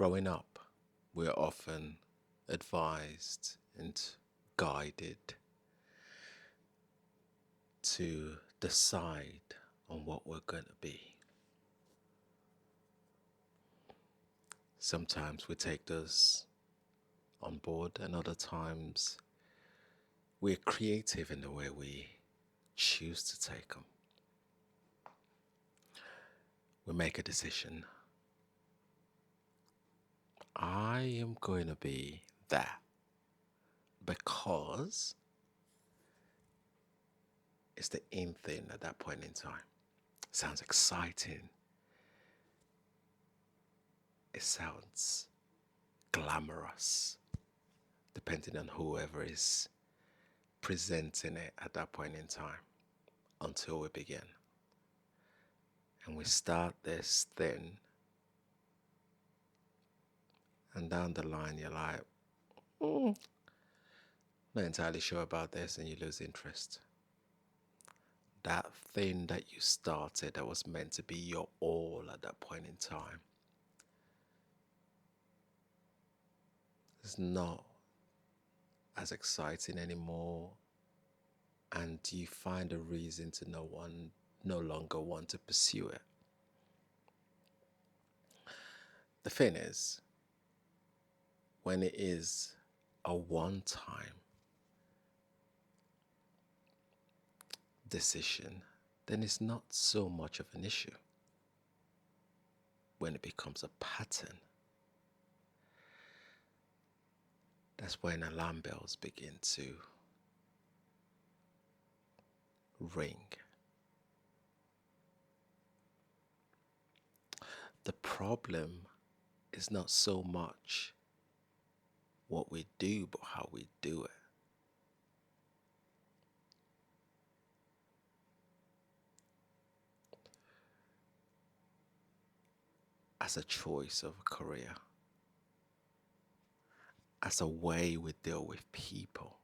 Growing up, we're often advised and guided to decide on what we're going to be. Sometimes we take those on board, and other times we're creative in the way we choose to take them. We make a decision. I am going to be that because it's the in thing at that point in time. Sounds exciting. It sounds glamorous, depending on whoever is presenting it at that point in time until we begin. And we start this thing, and down the line, you're like, not entirely sure about this, and you lose interest. That thing that you started that was meant to be your all at that point in time is not as exciting anymore, and you find a reason to no longer want to pursue it. The thing is, when it is a one-time decision, then it's not so much of an issue. When it becomes a pattern, that's when alarm bells begin to ring. The problem is not so much what we do, but how we do it. As a choice of a career, as a way we deal with people,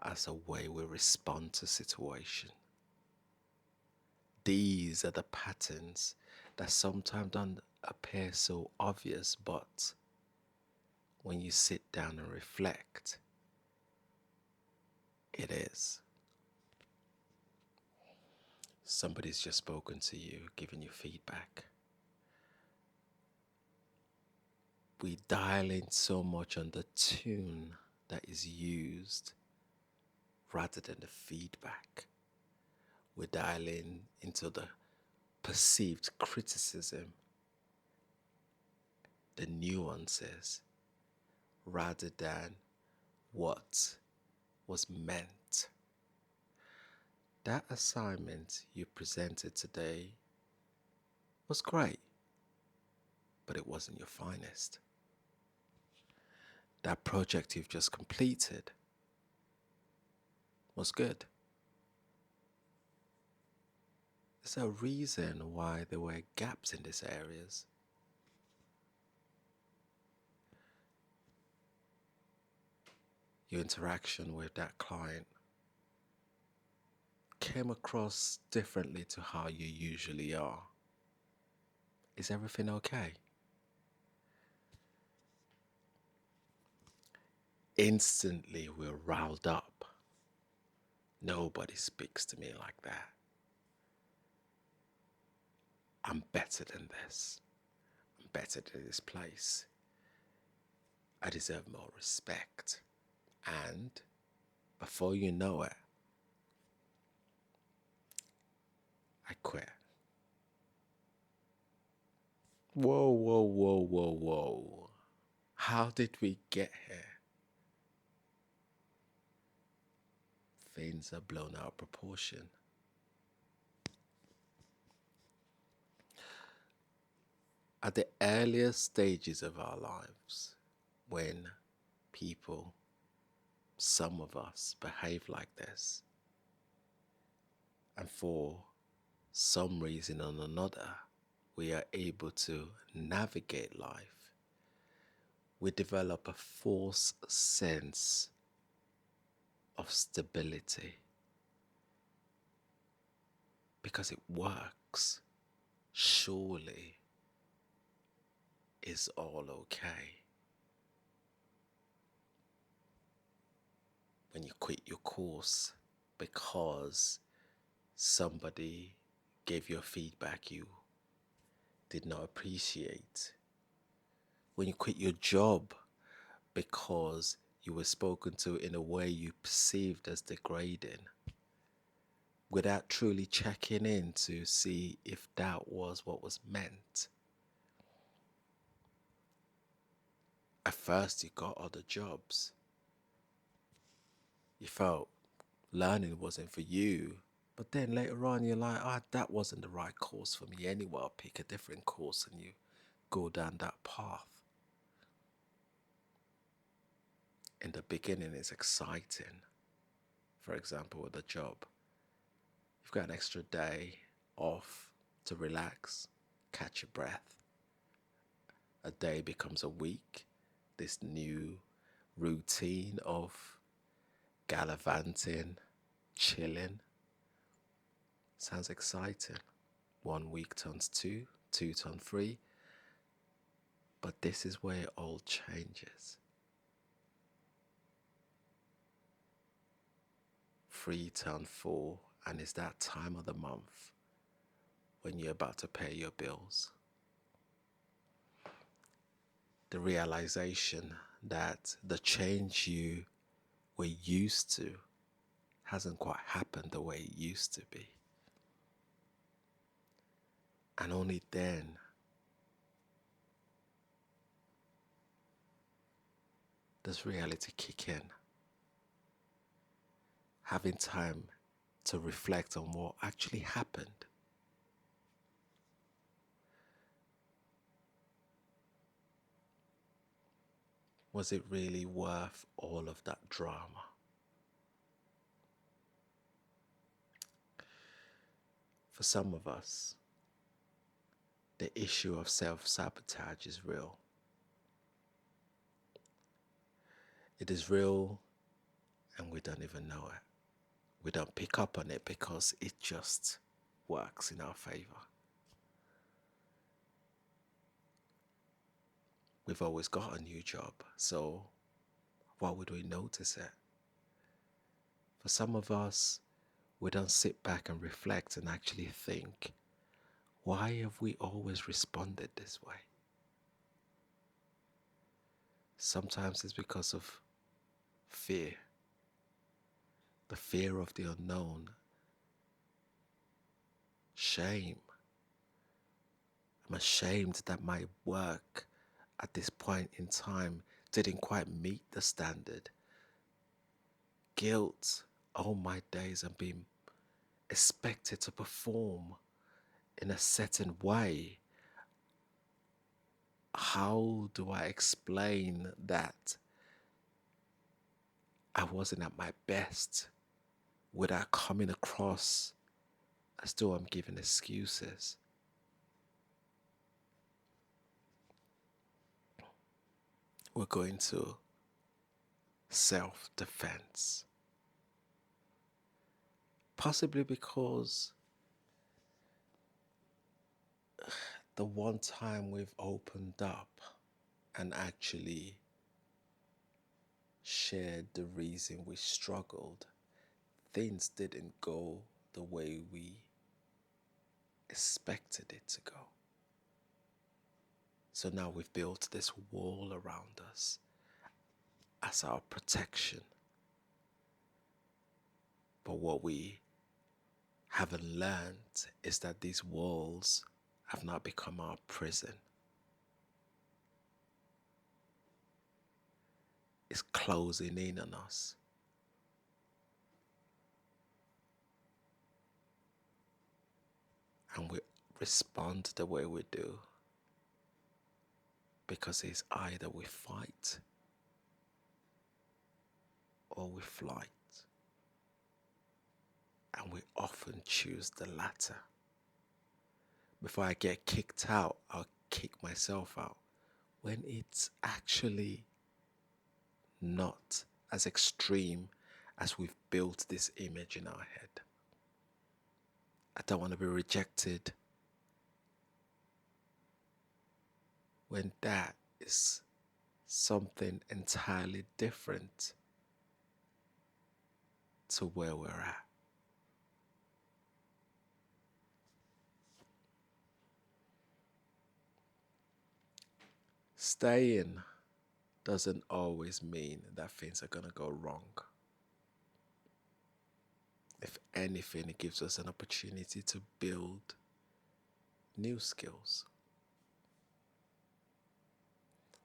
as a way we respond to situation. These are the patterns that sometimes don't appear so obvious, but when you sit down and reflect, it is. Somebody's just spoken to you, giving you feedback. We dial in so much on the tune that is used rather than the feedback. We dial in into the perceived criticism, the nuances, rather than what was meant. That assignment you presented today was great, but it wasn't your finest. That project you've just completed was good. There's a reason why there were gaps in these areas. Your interaction with that client came across differently to how you usually are. Is everything okay? Instantly we're riled up. Nobody speaks to me like that. I'm better than this. I'm better than this place. I deserve more respect. And before you know it, I quit. Whoa, whoa, whoa, whoa, whoa. How did we get here? Things are blown out of proportion. At the earliest stages of our lives, when people, some of us, behave like this, and for some reason or another, we are able to navigate life, we develop a false sense of stability because it works. Surely is all okay. When you quit your course because somebody gave you a feedback you did not appreciate. When you quit your job because you were spoken to in a way you perceived as degrading, without truly checking in to see if that was what was meant. At first, you got other jobs. You felt learning wasn't for you. But then later on, you're like, that wasn't the right course for me anyway. I'll pick a different course, and you go down that path. In the beginning, it's exciting. For example, with a job, you've got an extra day off to relax, catch your breath. A day becomes a week. This new routine of gallivanting, chilling. Sounds exciting. 1 week turns two, two turns three. But this is where it all changes. 3 turns 4, and it's that time of the month when you're about to pay your bills. The realization that the change you were used to hasn't quite happened the way it used to be. And only then does reality kick in. Having time to reflect on what actually happened. Was it really worth all of that drama? For some of us, the issue of self-sabotage is real. It is real, and we don't even know it. We don't pick up on it because it just works in our favor. We've always got a new job, so why would we notice it? For some of us, we don't sit back and reflect and actually think, why have we always responded this way? Sometimes it's because of fear. The fear of the unknown. Shame. I'm ashamed that my work at this point in time didn't quite meet the standard. Guilt. All my days I'm being expected to perform in a certain way. How do I explain that I wasn't at my best without coming across as though I'm giving excuses? We're going to self-defense. Possibly because the one time we've opened up and actually shared the reason we struggled, things didn't go the way we expected it to go. So now we've built this wall around us as our protection. But what we haven't learned is that these walls have now become our prison. It's closing in on us. And we respond the way we do because it's either we fight or we flight. And we often choose the latter. Before I get kicked out, I'll kick myself out. When it's actually not as extreme as we've built this image in our head. I don't want to be rejected when that is something entirely different to where we're at. Staying doesn't always mean that things are going to go wrong. If anything, it gives us an opportunity to build new skills.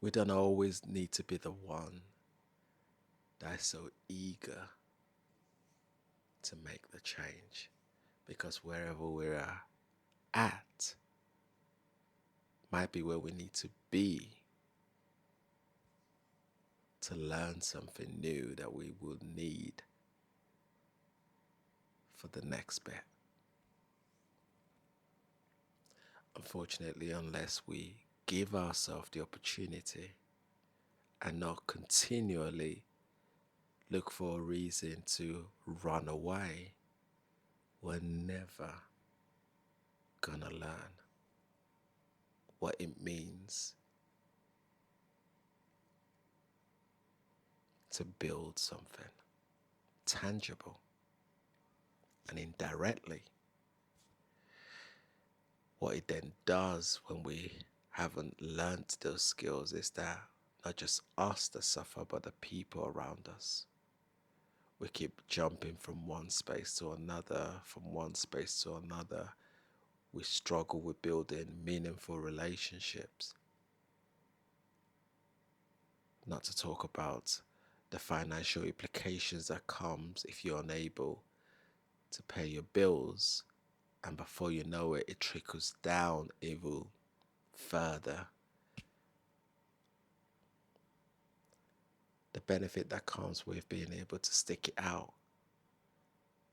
We don't always need to be the one that is so eager to make the change, because wherever we're at might be where we need to be to learn something new that we will need for the next bit. Unfortunately, unless we give ourselves the opportunity and not continually look for a reason to run away, we're never gonna learn what it means to build something tangible. And indirectly, what it then does when we haven't learned those skills is that not just us that suffer, but the people around us. We keep jumping from one space to another, from one space to another. We struggle with building meaningful relationships. Not to talk about the financial implications that comes if you're unable to pay your bills, and before you know it, it trickles down even further. The benefit that comes with being able to stick it out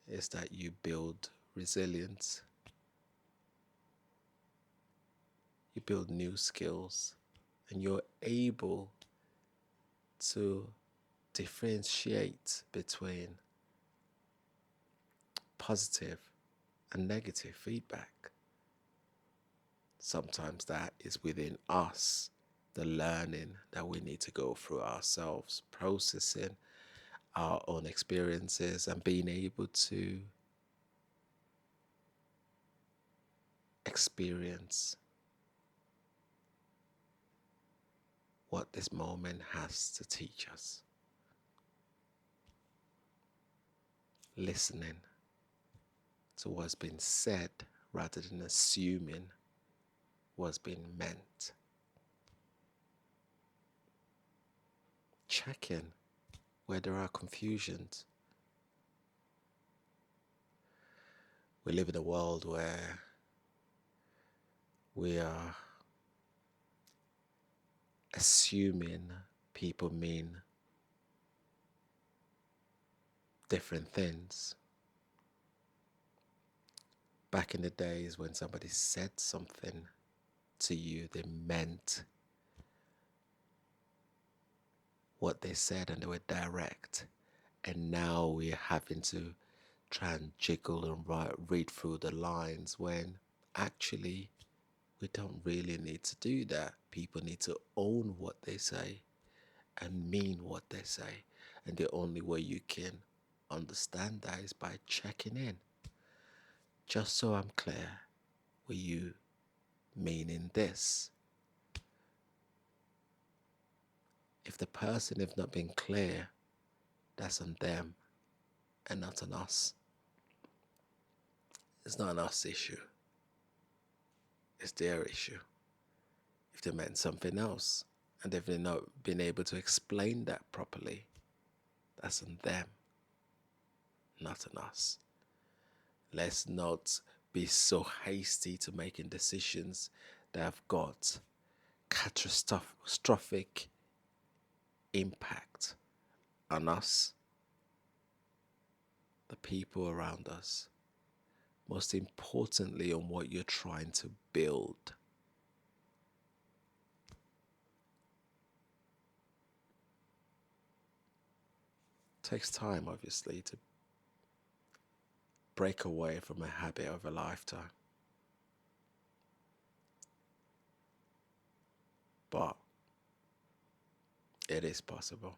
is that you build resilience, you build new skills, and you're able to differentiate between positive and negative feedback. Sometimes that is within us, the learning that we need to go through ourselves, processing our own experiences and being able to experience what this moment has to teach us. Listening to what's been said rather than assuming what's been meant. Checking where there are confusions. We live in a world where we are assuming people mean different things. Back in the days when somebody said something to you, they meant what they said and they were direct. And now we're having to try and jiggle and read through the lines when actually we don't really need to do that. People need to own what they say and mean what they say. And the only way you can understand that is by checking in. Just so I'm clear, were you meaning this? If the person have not been clear, that's on them and not on us. It's not an us issue. It's their issue. If they meant something else and they've not been able to explain that properly, that's on them, not on us. Let's not be so hasty to making decisions that have got catastrophic impact on us, the people around us, most importantly on what you're trying to build. It takes time, obviously, to break away from a habit of a lifetime. but it is possible.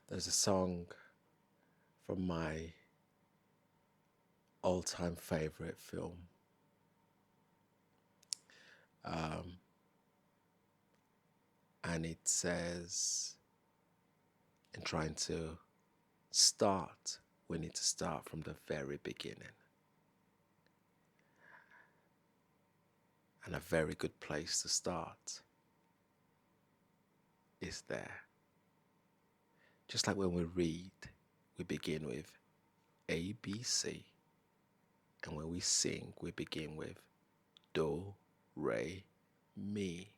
There's a song from my all-time favorite film, um, and it says, in trying to start, we need to start from the very beginning. And a very good place to start is there. Just like when we read, we begin with A, B, C. And when we sing, we begin with Do, Re, Mi.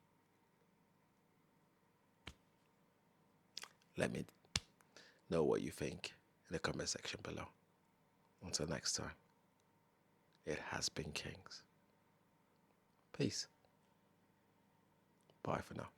Let me know what you think in the comment section below. Until next time, it has been Kings. Peace. Bye for now.